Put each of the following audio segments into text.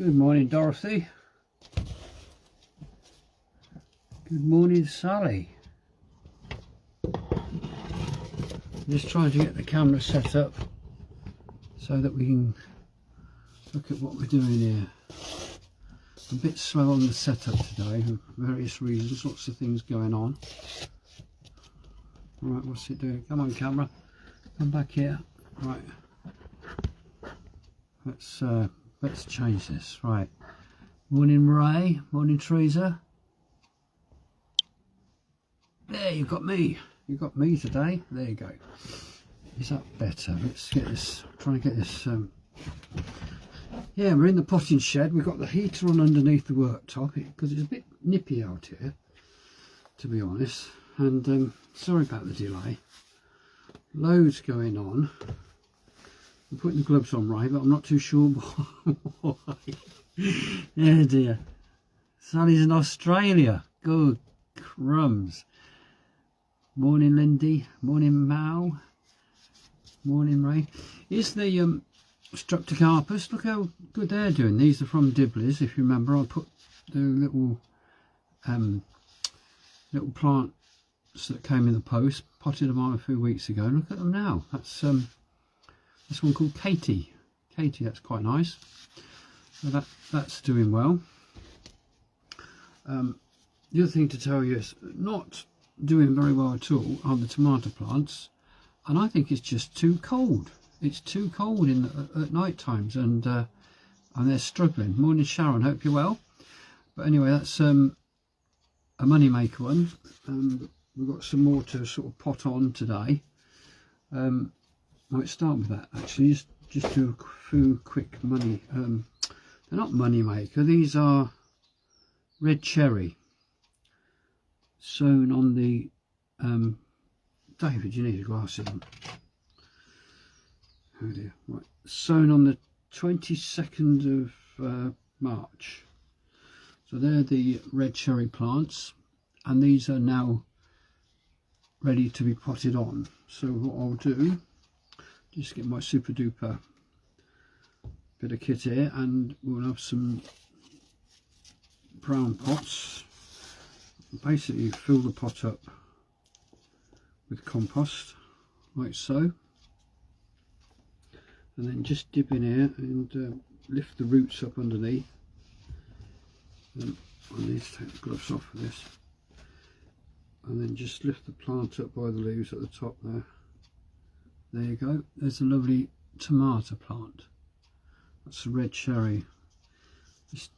Good morning, Dorothy. Good morning, Sally. Just trying to get the camera set up so that we can look at what we're doing here. I'm a bit slow on the setup today for various reasons, lots of things going on. Right, what's it doing? Come on, camera, come back here. Right, let's change this. Right, morning Ray, morning Teresa. There, you've got me. You've got me today. There you go. Is that better? Let's get this. Trying to get this. Yeah, we're in the potting shed. We've got the heater on underneath the worktop because it's a bit nippy out here, to be honest. And sorry about the delay. Loads going on. I'm putting the gloves on, Ray, but I'm not too sure why. Oh dear. Sally's in Australia. Good crumbs. Morning, Lindy. Morning, Mal. Morning, Ray. Is the Streptocarpus, look how good they're doing. These are from Dibley's, if you remember. I put the little plants that came in the post, potted them on a few weeks ago. Look at them now. That's this one called Katie. Katie, that's quite nice. So that's doing well. The other thing to tell you is not doing very well at all are the tomato plants, and I think it's just too cold. It's too cold at night times, and they're struggling. Morning, Sharon. Hope you're well. But anyway, that's a money maker one. We've got some more to sort of pot on today. Might start with that actually. Just do a few quick money. They're not money maker. These are red cherry. Sown on the David, you need your glasses on. Oh dear. Right. Sown on the 22nd of March. So they're the red cherry plants, and these are now ready to be potted on. So what I'll do, just get my super duper bit of kit here, and we'll have some brown pots. Basically fill the pot up with compost like so, and then just dip in here and lift the roots up underneath. And I need to take the gloves off for this, and then just lift the plant up by the leaves at the top there. There you go. There's a lovely tomato plant. That's a red cherry. Just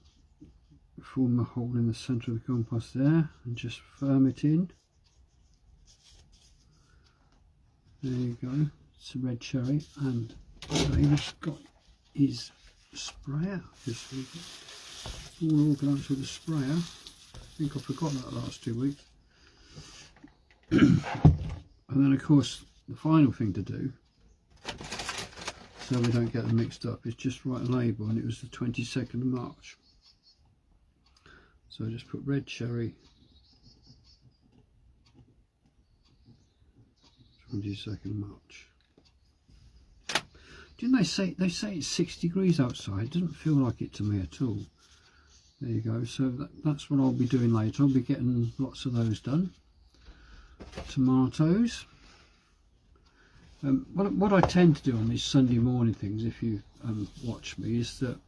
form a hole in the centre of the compost there and just firm it in. There you go. It's a red cherry, and David's got his sprayer. Just it's all organised with a sprayer. I think I forgot that the last 2 weeks. And then of course the final thing to do, so we don't get them mixed up, is just write a label, and it was the 22nd of March. So I just put red cherry, 22nd of March. Didn't they say it's 6 degrees outside? It doesn't feel like it to me at all. There you go. So that's what I'll be doing later. I'll be getting lots of those done. Tomatoes. What I tend to do on these Sunday morning things, if you watch me, is that I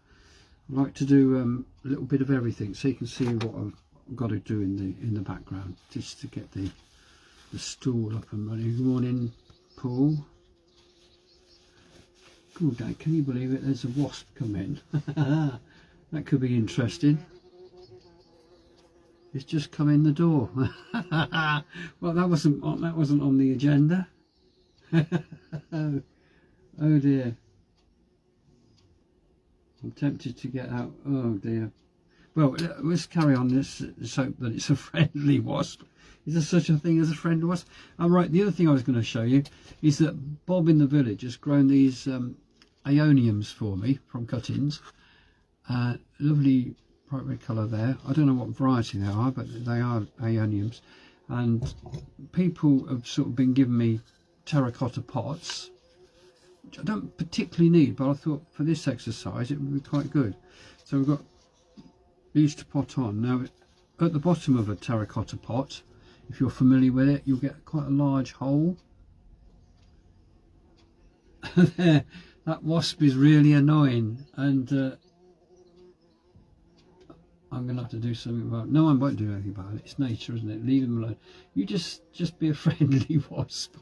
like to do a little bit of everything, so you can see what I've got to do in the background, just to get the stall up and running. Good morning, Paul. Good day. Can you believe it? There's a wasp come in. That could be interesting. It's just come in the door. Well, that wasn't on the agenda. Oh dear. I'm tempted to get out. Oh dear. Well, let's carry on this. Let's hope that it's a friendly wasp. Is there such a thing as a friendly wasp? Oh, right. The other thing I was going to show you is that Bob in the village has grown these aeoniums for me from cuttings. Lovely bright red colour there. I don't know what variety they are, but they are aeoniums. And people have sort of been giving me terracotta pots, which I don't particularly need, but I thought for this exercise it would be quite good. So we've got these to pot on. Now at the bottom of a terracotta pot, if you're familiar with it, you'll get quite a large hole. There, that wasp is really annoying, and I'm going to have to do something about it. No, I won't do anything about it. It's nature, isn't it? Leave him alone. You just be a friendly wasp.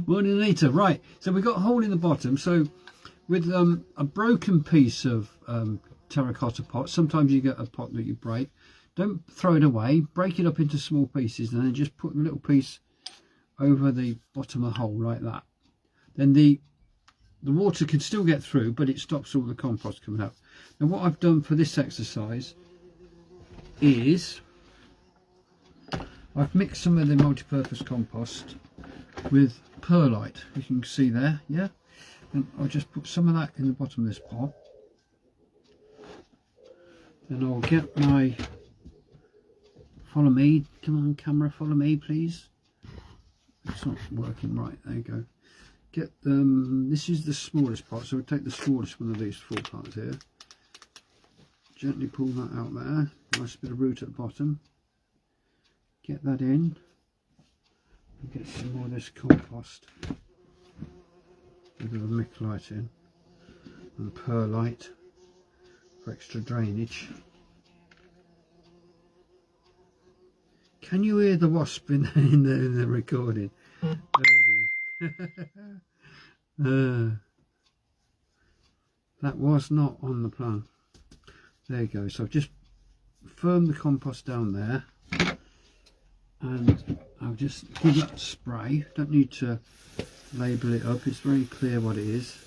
Morning, Anita. Right, so we've got a hole in the bottom. So with a broken piece of terracotta pot, sometimes you get a pot that you break. Don't throw it away. Break it up into small pieces, and then just put a little piece over the bottom of the hole like that. Then the water can still get through, but it stops all the compost coming out. Now what I've done for this exercise is I've mixed some of the multi-purpose compost with perlite, you can see there, yeah, and I'll just put some of that in the bottom of this pot. Then I'll get my, follow me, come on camera, follow me please. It's not working right, there you go. Get this is the smallest pot, so we'll take the smallest one of these 4 parts here. Gently pull that out there. Nice bit of root at the bottom. Get that in. And get some more of this compost. A bit of micolite in. And perlite for extra drainage. Can you hear the wasp in the recording? Oh dear. That was not on the plan. There you go. So I've just firmed the compost down there, and I'll just give that a spray. Don't need to label it up. It's very clear what it is.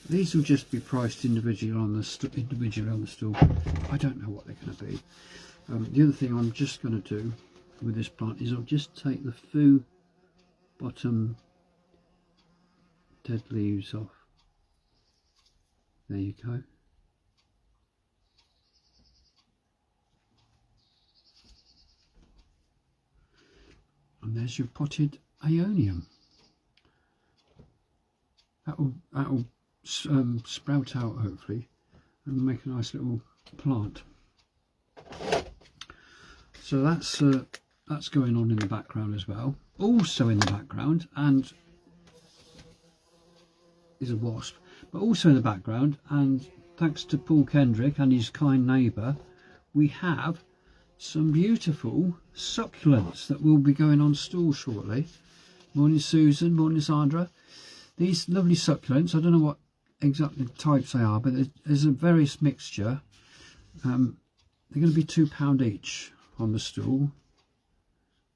These will just be priced individually on the stool. I don't know what they're going to be. The other thing I'm just going to do with this plant is I'll just take the few bottom dead leaves off. There you go. And there's your potted Aeonium. That'll sprout out hopefully and make a nice little plant. So that's going on in the background as well. Also in the background and is a wasp, but also in the background, and thanks to Paul Kendrick and his kind neighbour, we have some beautiful succulents that will be going on stool shortly. Morning Susan, morning Sandra. These lovely succulents, I don't know what exactly types they are, but there's a various mixture. They're going to be £2 each on the stool.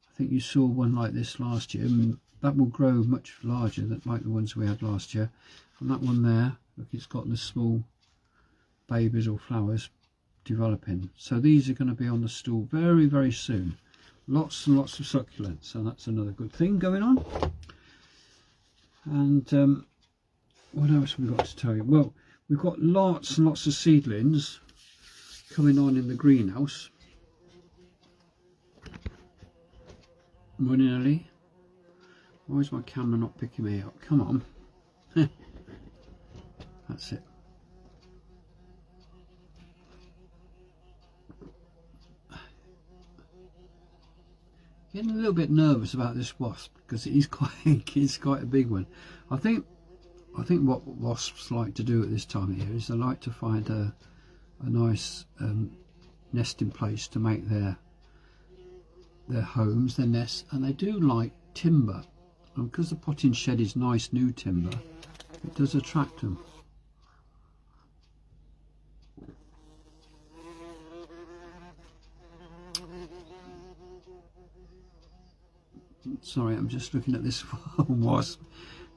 I think you saw one like this last year, and that will grow much larger than like the ones we had last year. And that one there, look, it's got the small babies or flowers developing. So these are going to be on the stool very, very soon. Lots and lots of succulents, so that's another good thing going on. And what else have we got to tell you? Well, we've got lots and lots of seedlings coming on in the greenhouse. Morning, Ellie. Why is my camera not picking me up? Come on. That's it. Getting a little bit nervous about this wasp because it is quite a big one. I think what wasps like to do at this time of year is they like to find a nice nesting place to make their homes, their nests, and they do like timber. And because the potting shed is nice new timber, it does attract them. Sorry, I'm just looking at this wasp.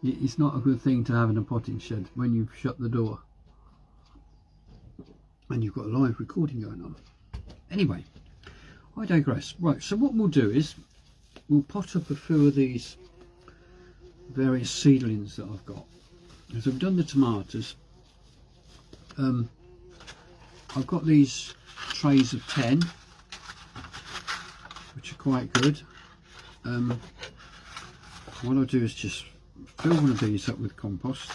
It's not a good thing to have in a potting shed when you've shut the door and you've got a live recording going on. Anyway, I digress. Right, so what we'll do is we'll pot up a few of these various seedlings that I've got. As I've done the tomatoes, I've got these trays of 10, which are quite good. What I'll do is just fill one of these up with compost.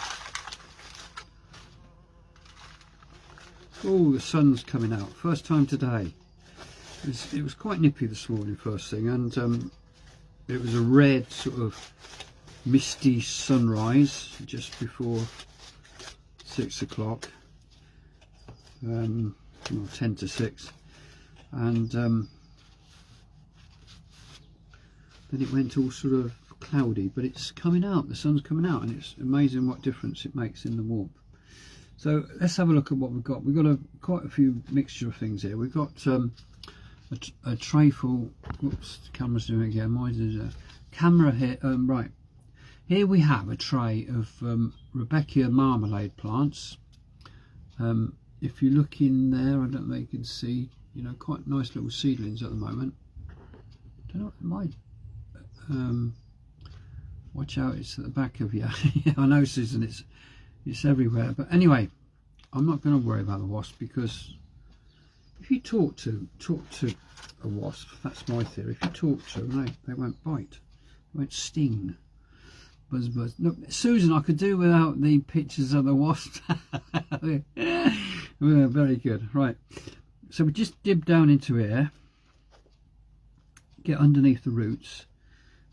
Oh, the sun's coming out. First time today. It was quite nippy this morning, first thing, and it was a red sort of misty sunrise just before 6 o'clock, well, 10 to 6, and then it went all sort of cloudy, but it's coming out, the sun's coming out, and it's amazing what difference it makes in the warmth. So let's have a look at what we've got. We've got quite a few mixture of things here. We've got a tray full. Whoops, the camera's doing it again. Why is a camera here? Right, here we have a tray of Rudbeckia marmalade plants. If you look in there, I don't know if you can see, you know, quite nice little seedlings at the moment. I don't know, it might. Watch out, it's at the back of you. Yeah, I know, Susan, it's everywhere. But anyway, I'm not going to worry about the wasp, because if you talk to a wasp, that's my theory. If you talk to them, they won't bite, they won't sting. Buzz buzz. Look, Susan, I could do without the pictures of the wasp. Well, very good. Right, so we just dip down into here, get underneath the roots,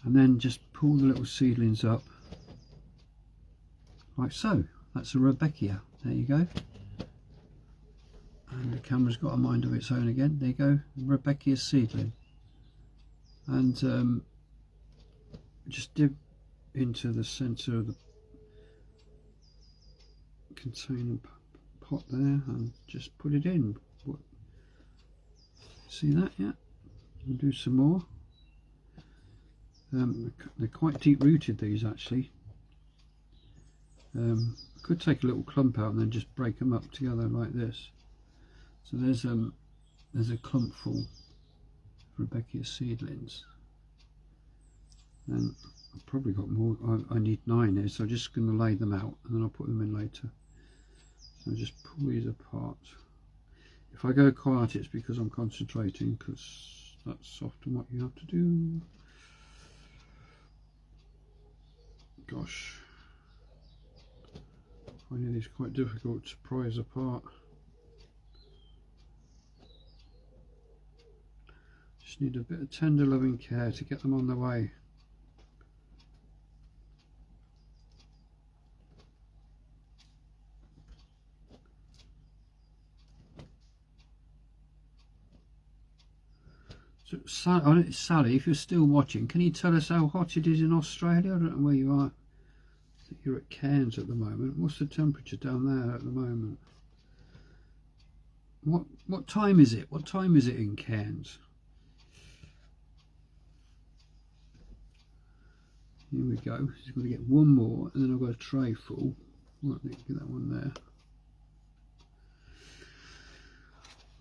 and then just pull the little seedlings up like so. That's a Rudbeckia. There you go. And the camera's got a mind of its own again. There you go, Rudbeckia seedling. And just dip into the centre of the container pot there and just put it in. See that? Yeah. We'll do some more. They're quite deep rooted, these, actually. Could take a little clump out and then just break them up together like this. So there's a clump full of Rudbeckia seedlings, and I've probably got more. I need 9 here, so I'm just going to lay them out and then I'll put them in later. So I'll just pull these apart. If I go quiet, it's because I'm concentrating, because that's often what you have to do. Gosh, finding these quite difficult to prise apart. Just need a bit of tender loving care to get them on the way. So Sally, if you're still watching, can you tell us how hot it is in Australia? I don't know where you are. I think you're at Cairns at the moment. What's the temperature down there at the moment? What time is it? What time is it in Cairns? Here we go. Just going to get one more, and then I've got a tray full. Right, let's get that one there.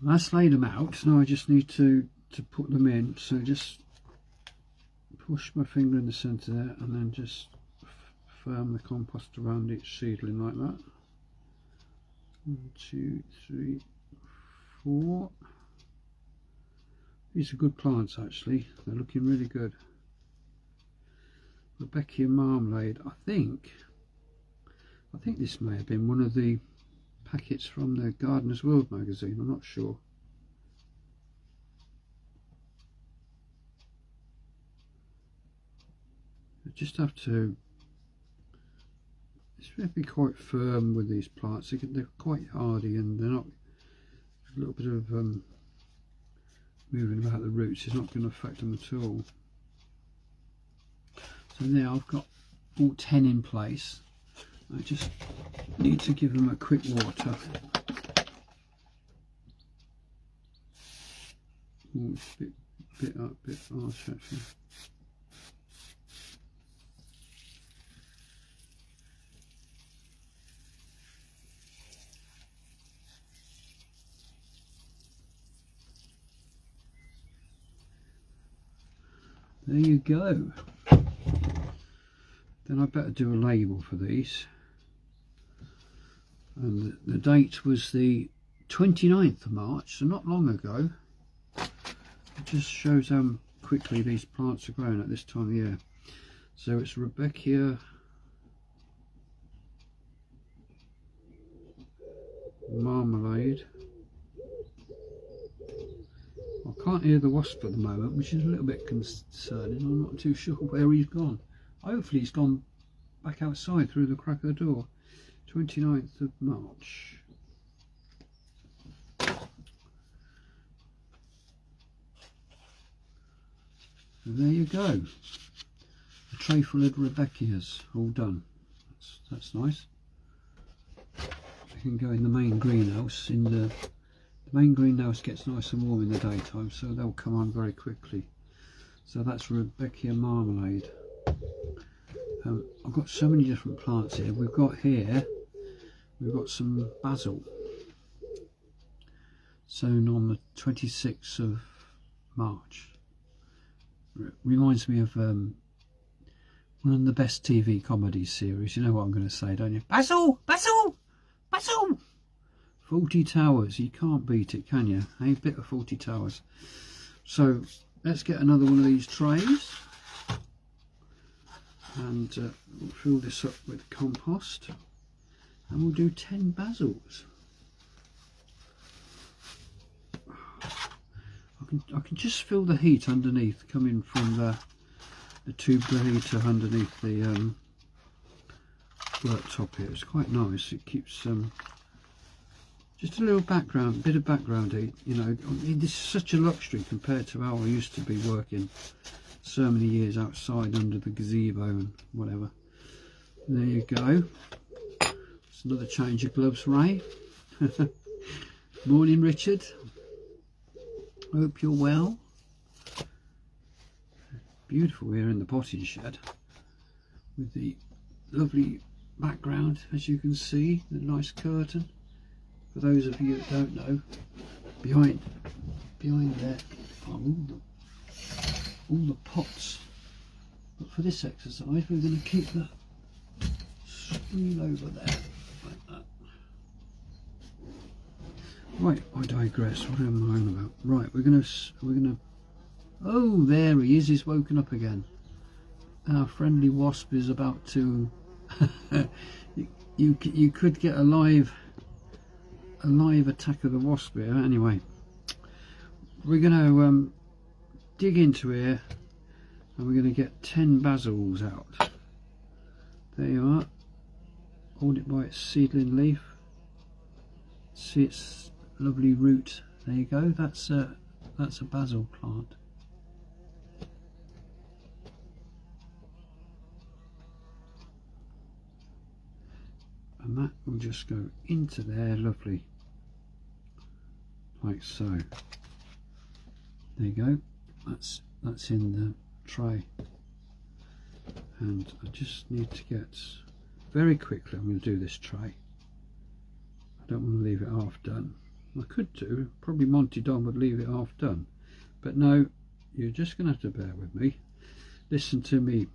That's laid them out. Now I just need to put them in. So just push my finger in the centre there, and then just firm the compost around each seedling like that. 1, 2, 3, 4. These are good plants, actually. They're looking really good. Rudbeckia marmalade. I think this may have been one of the packets from the Gardener's World magazine. I'm not sure. I just have to be quite firm with these plants. They're quite hardy, and they're not. A little bit of moving about the roots is not going to affect them at all. So now I've got all 10 in place. I just need to give them a quick water. Oh, it's a bit harsh, actually. There you go. Then I better do a label for these. And the date was the 29th of March, so not long ago. It just shows how quickly these plants are growing at this time of year. So it's Rudbeckia marmalade. I can't hear the wasp at the moment, which is a little bit concerning. I'm not too sure where he's gone. Hopefully he's gone back outside through the crack of the door. 29th of March. And there you go. A tray full of Rebeckias, all done. That's nice. They can go in the main greenhouse. The main greenhouse gets nice and warm in the daytime, so they'll come on very quickly. So that's Rebeckia marmalade. I've got so many different plants here. We've got some basil sown on the 26th of March. Reminds me of one of the best TV comedy series. You know what I'm going to say, don't you? Basil! Basil! Basil! Fawlty Towers. You can't beat it, can you? A bit of Fawlty Towers. So let's get another one of these trays. And we'll fill this up with compost. And we'll do 10 basils. I can just feel the heat underneath coming from the tube heater underneath the worktop here. It's quite nice. It keeps just a little background, bit of background heat. You know, this is such a luxury compared to how I used to be working so many years outside under the gazebo and whatever. There you go. It's another change of gloves, Ray. Morning, Richard. Hope you're well. Beautiful here in the potting shed with the lovely background, as you can see, the nice curtain. For those of you that don't know, behind there are all the pots. But for this exercise, we're going to keep the screen over there like that. Right, I digress. What am I on about? Right, we're gonna. Oh, there he is. He's woken up again. Our friendly wasp is about to. you could get a live attack of the wasp here. Anyway, we're gonna dig into here, and we're gonna get 10 basils out. There you are. Hold it by its seedling leaf. See its lovely root. There you go. That's a basil plant. And that will just go into there, lovely, like so. There you go. That's in the tray. And I just need to get very quickly. I'm going to do this tray. I don't want to leave it half done. I could do, probably Monty Don would leave it half done, but no, you're just going to have to bear with me. Listen to me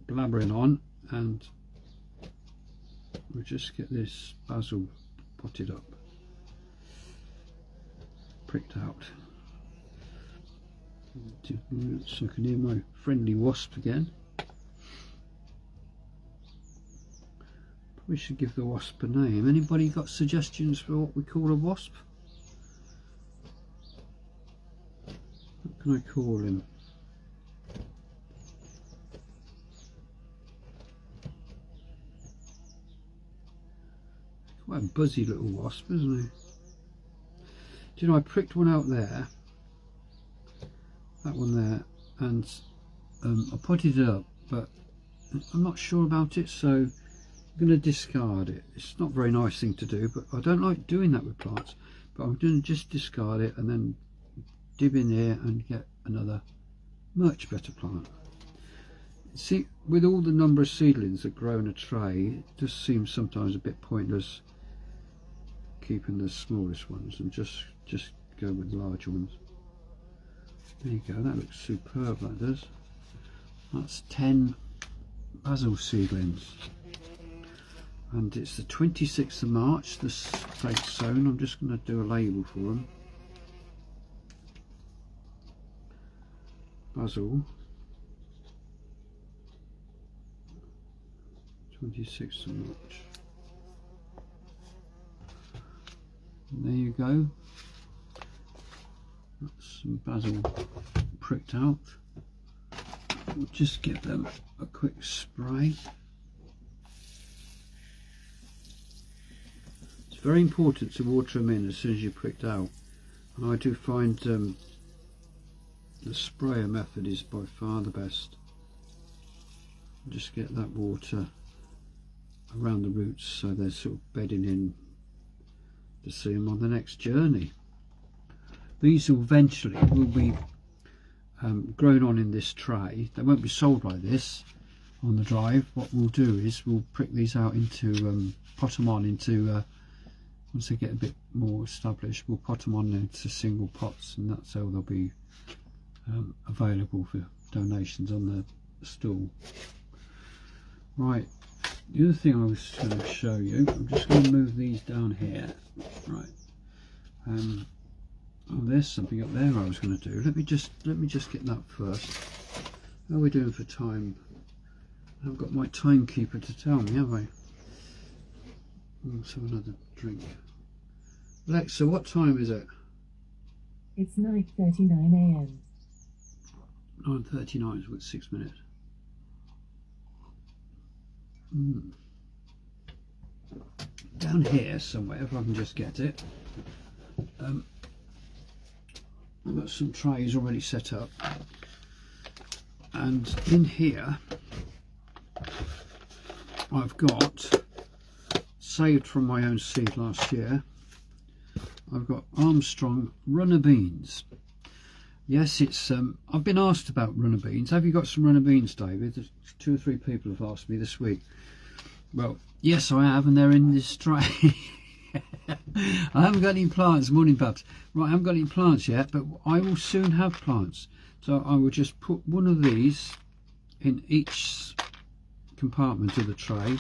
blabbering on, and we'll just get this basil potted up, pricked out, so I can hear my friendly wasp again. We should give the wasp a name. Anybody got suggestions for what we call a wasp? What can I call him? Quite a buzzy little wasp, isn't he? Do you know, I pricked one out there, that one there, and I potted it up, but I'm not sure about it, so I'm going to discard it. It's not a very nice thing to do, but I don't like doing that with plants. But I'm going to just discard it and then dip in here and get another much better plant. See, with all the number of seedlings that grow in a tray, it just seems sometimes a bit pointless keeping the smallest ones and just go with the large ones. There you go. That looks superb. That does. That's 10 basil seedlings. And it's the 26th of March, this trade's sown. I'm just going to do a label for them. Basil. 26th of March. And there you go. That's some basil pricked out. We'll just give them a quick spray. It's very important to water them in as soon as you're pricked out. And I do find the sprayer method is by far the best. Just get that water around the roots so they're sort of bedding in to see them on the next journey. These will eventually will be grown on in this tray. They won't be sold like this on the drive. What we'll do is we'll prick these out into, pot them on into, once they get a bit more established, we'll pot them on into single pots, and that's how they'll be available for donations on the stall. Right, the other thing I was going to show you, I'm just going to move these down here. Right, oh, there's something up there I was going to do. Let me just get that first. How are we doing for time? I've got my timekeeper to tell me, have I? Let's have another drink. Alexa, what time is it? It's 9:39 AM. 9:39 is with 6 minutes. Down here somewhere, if I can just get it. I've got some trays already set up, and in here I've got, saved from my own seed last year, I've got Armstrong runner beans. Yes, it's I've been asked about runner beans. Have you got some runner beans, David? There's 2 or 3 people have asked me this week. Well, yes I have, and they're in this tray. I haven't got any plants. Morning, Babs. Right, I haven't got any plants yet, but I will soon have plants. So I will just put one of these in each compartment of the tray.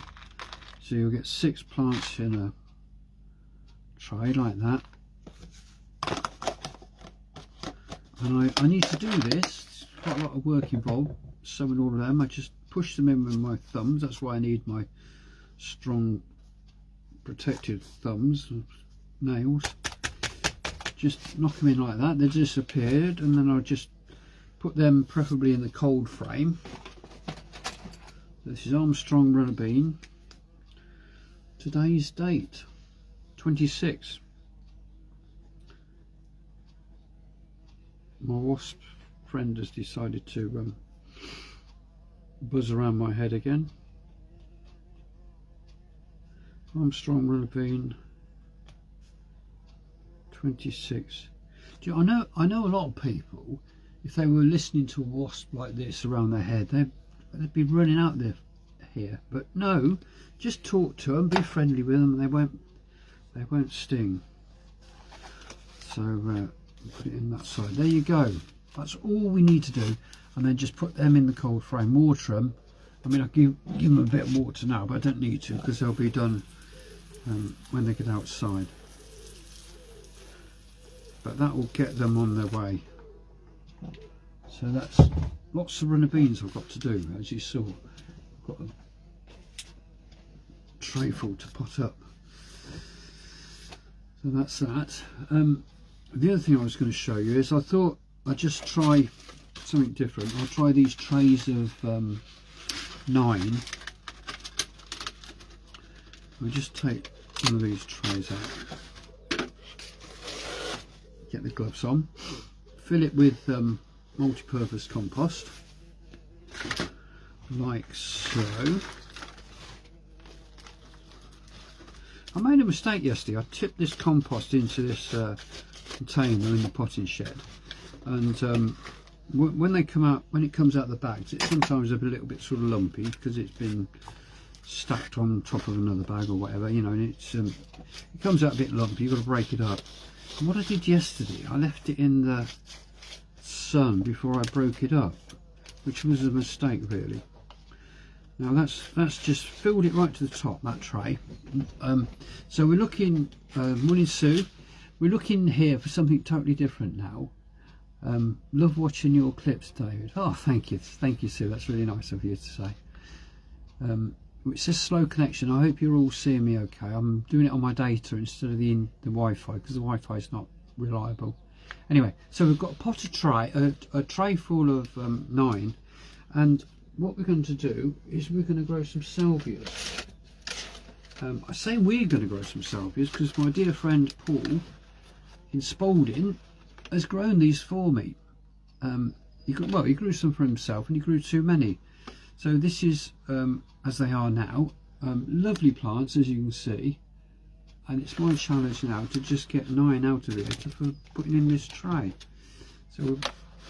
So you'll get 6 plants in a tray like that. And I need to do this. There's quite a lot of work involved. Sewing all of them. I just push them in with my thumbs. That's why I need my strong protected thumbs, nails. Just knock them in like that. They disappeared, and then I'll just put them preferably in the cold frame. This is Armstrong runner bean. Today's date, 26. My wasp friend has decided to buzz around my head again. Armstrong runner bean, 26. Do you, I know a lot of people, if they were listening to a wasp like this around their head, they'd be running out there here. But no, just talk to them, be friendly with them, and they won't sting. So put it in that side. There you go. That's all we need to do, and then just put them in the cold frame. Water them. I mean, I give them a bit of water now, but I don't need to because they'll be done when they get outside. But that will get them on their way. So that's lots of runner beans I've got to do, as you saw. I've got a tray full to pot up. So that's that. The other thing I was going to show you is I thought I'd just try something different. I'll try these trays of 9. I'll just take one of these trays out, get the gloves on, fill it with multi-purpose compost, like so. I made a mistake yesterday. I tipped this compost into this container in the potting shed, and when they come out, when it comes out of the bags, it's sometimes a little bit sort of lumpy because it's been stacked on top of another bag or whatever, you know, and it's it comes out a bit lumpy. You've got to break it up. And what I did yesterday, I left it in the sun before I broke it up, which was a mistake really. Now that's just filled it right to the top, that tray. So we're looking, morning Sue, we're looking here for something totally different now. Love watching your clips, David. Oh, thank you Sue, that's really nice of you to say. It says slow connection. I hope you're all seeing me okay. I'm doing it on my data instead of the Wi-Fi because the Wi-Fi is not reliable. Anyway, so we've got a pot of tray, a tray full of 9, and what we're going to do is we're going to grow some salvias. I say we're going to grow some salvias because my dear friend Paul in Spalding has grown these for me. He grew some for himself and he grew too many. So this is as they are now. Lovely plants, as you can see, and it's my challenge now to just get 9 out of here for putting in this tray. So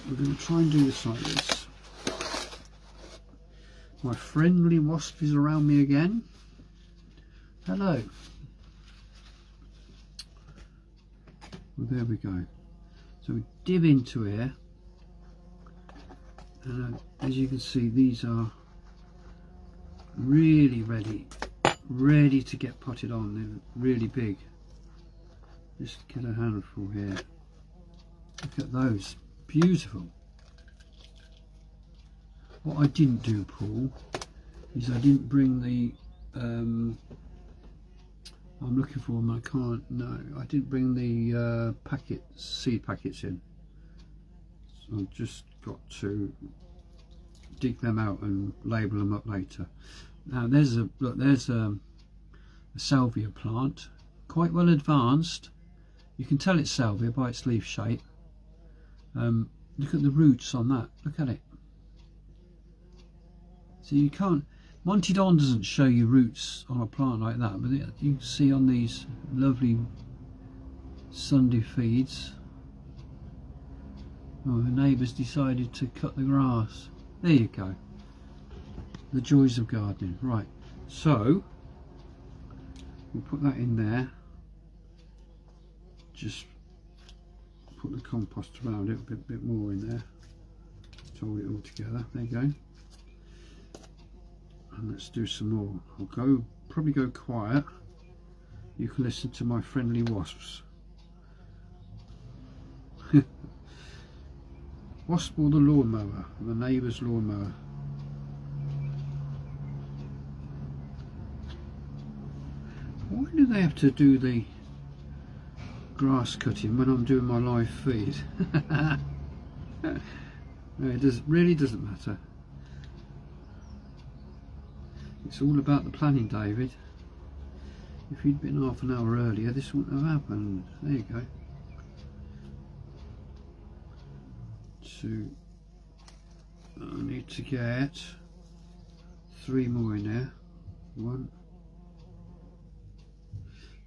we're going to try and do this like this. My friendly wasp is around me again. Hello. Well, there we go. So we dip into here, and as you can see, these are really ready to get potted on. They're really big. Just get a handful here. Look at those, beautiful. What I didn't do, Paul, is I didn't bring the I'm looking for them, I can't, no, I didn't bring the seed packets in, so I've just got to dig them out and label them up later. Now there's a salvia plant, quite well advanced. You can tell it's salvia by its leaf shape. Look at the roots on that, look at it. So you can't, Monty Don doesn't show you roots on a plant like that, but you can see on these lovely Sunday feeds. Oh, the neighbours decided to cut the grass. There you go. The joys of gardening. Right, so we'll put that in there. Just put the compost around it, a bit more in there. Hold it all together. There you go. And let's do some more. I'll probably go quiet. You can listen to my friendly wasps. Wasp or the lawnmower, the neighbour's lawnmower. Why do they have to do the grass cutting when I'm doing my live feed? No, it really doesn't matter. It's all about the planning, David. If you'd been half an hour earlier, this wouldn't have happened. There you go. So I need to get 3 more in there. 1.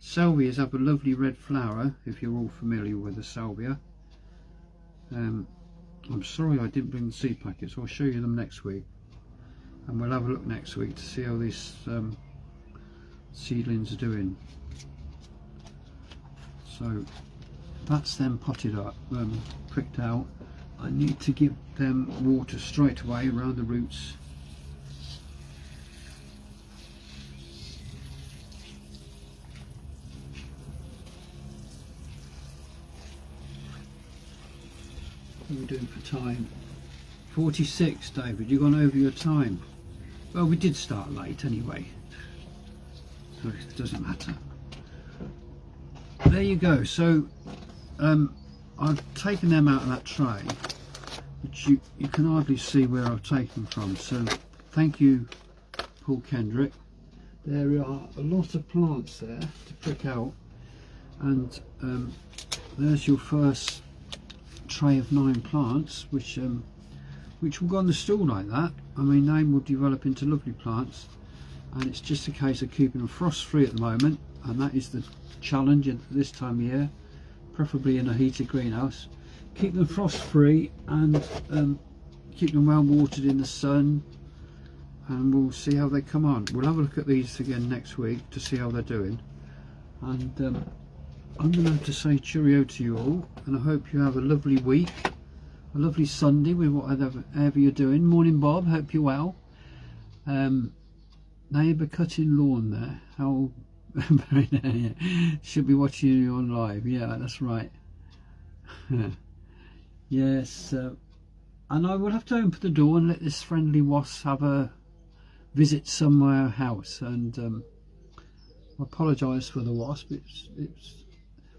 Salvias have a lovely red flower, if you're all familiar with the salvia. I'm sorry I didn't bring the seed packets. I'll show you them next week. And we'll have a look next week to see how these seedlings are doing. So that's them potted up, pricked out. I need to give them water straight away around the roots. What are we doing for time? 46, David, you've gone over your time. Well, we did start late anyway, so it doesn't matter. There you go. So I've taken them out of that tray, which you can hardly see where I've taken them from. So thank you, Paul Kendrick. There are a lot of plants there to prick out, and there's your first tray of 9 plants, which will go on the stool like that. I mean, they will develop into lovely plants, and it's just a case of keeping them frost free at the moment, and that is the challenge at this time of year, preferably in a heated greenhouse. Keep them frost free and keep them well watered in the sun, and we'll see how they come on. We'll have a look at these again next week to see how they're doing, and I'm going to have to say cheerio to you all, and I hope you have a lovely week. A lovely Sunday with whatever you're doing. Morning, Bob, hope you're well. Neighbour cutting lawn there. How should be watching you on live. Yeah, that's right. Yes, and I will have to open the door and let this friendly wasp have a visit somewhere house. And I apologise for the wasp. It's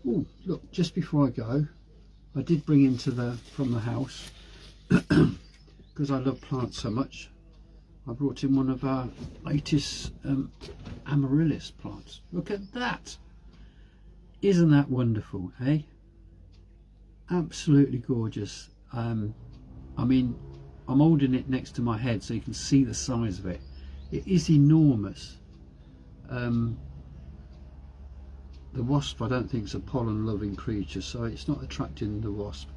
oh, look, just before I go, I did bring into from the house because I love plants so much. I brought in one of our latest amaryllis plants. Look at that! Isn't that wonderful, eh? Absolutely gorgeous. I mean, I'm holding it next to my head so you can see the size of it. It is enormous. The wasp, I don't think, is a pollen-loving creature, so it's not attracting the wasp.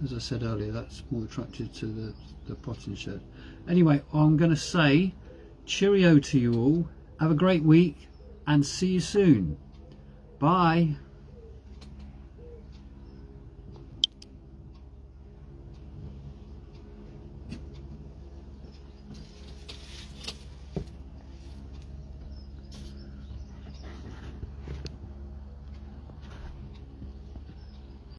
As I said earlier, that's more attracted to the potting shed. Anyway, I'm going to say cheerio to you all. Have a great week and see you soon. Bye.